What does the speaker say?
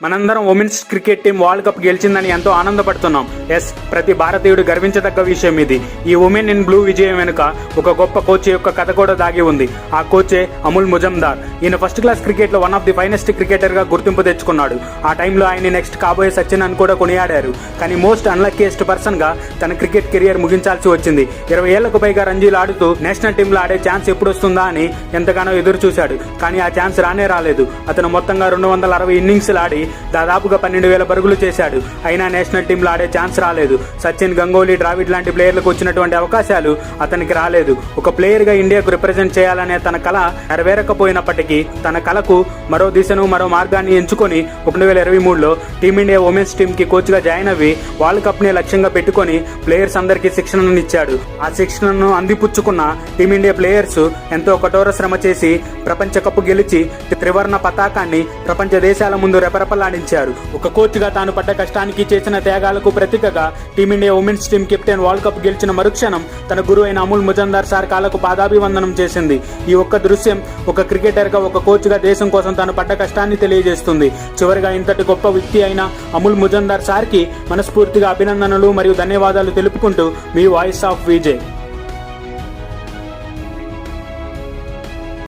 మనందరం women's cricket team world cup గెలిచిందని ఎంతో ఆనందపడుతున్నాం. ఎస్, ప్రతి భారతీయుడు గర్వించదగ్గ విషయం ఇది. ఈ ఉమెన్ ఇన్ బ్లూ విజయం వెనుక ఒక గొప్ప కోచ్ యొక్క కథ కూడా దాగి ఉంది. ఆ కోచే అమూల్ ముజుమ్దార్. ఈయన ఫస్ట్ క్లాస్ క్రికెట్ లో one of the finest cricketer గా గుర్తింపు తెచ్చుకున్నాడు. ఆ టైంలో ఆయన నెక్స్ట్ కాబోయే సచిన్ అని కూడా కొనియాడారు. కానీ మోస్ట్ అన్లక్కీయెస్ట్ పర్సన్ గా తన క్రికెట్ కెరియర్ ముగించాల్సి వచ్చింది. 20 ఏళ్లకు పైగా రంజీలు ఆడుతూ నేషనల్ టీంలో ఆడే ఛాన్స్ ఎప్పుడు వస్తుందా అని ఎంతగానో ఎదురు చూశాడు. కానీ ఆ ఛాన్స్ రానే రాలేదు. అతను మొత్తంగా 260 ఇన్నింగ్స్ ఆడి దాదాపుగా 12,000 పరుగులు చేశాడు. అయినా నేషనల్ టీంలో ఆడే ఛాన్స్ రాలేదు. సచిన్, గంగోలీ, ద్రావిడ్ లాంటి ప్లేయర్లకు వచ్చినటువంటి అవకాశాలు అతనికి రాలేదు. ఒక ప్లేయర్ గా ఇండియాకు రిప్రజెంట్ చేయాలనే తన కళ నెరవేరకపోయినప్పటికీ తన కళకు మరో దిశను, మరో మార్గాన్ని ఎంచుకొని 2023లో టీమిండియా ఉమెన్స్ టీమ్ కి కోచ్ గా జాయిన్ అవ్వి వరల్డ్ కప్ ని లక్ష్యంగా పెట్టుకొని ప్లేయర్స్ అందరికీ శిక్షణను ఇచ్చాడు. ఆ శిక్షణను అందిపుచ్చుకున్న టీమిండియా ప్లేయర్స్ ఎంతో కఠోర శ్రమ చేసి ప్రపంచ కప్ గెలిచి త్రివర్ణ పతాకాన్ని ప్రపంచ దేశాల ముందు రెపరెపలాడించారు. ఒక కోచ్ గా తాను పడ్డ కష్టానికి చేసిన త్యాగాలకు ప్రతీకగా team India women's team captain world cup గెలిచిన మరుక్షణం తన గురువు అయిన అమూల్ ముజుమ్దార్ సార్ కాళ్లకు పాదాభివందనం చేసింది. ఈ ఒక్క దృశ్యం ఒక క్రికెటర్ గా, ఒక కోచ్ గా దేశం కోసం తాను పడ్డ కష్టాన్ని తెలియజేస్తుంది. చివరిగా ఇంతటి గొప్ప వ్యక్తి అయిన అమూల్ ముజుమ్దార్ సార్ కి మనస్ఫూర్తిగా అభినందనలు మరియు ధన్యవాదాలు తెలుపుకుంటూ మీ వాయిస్ ఆఫ్ విజయ్.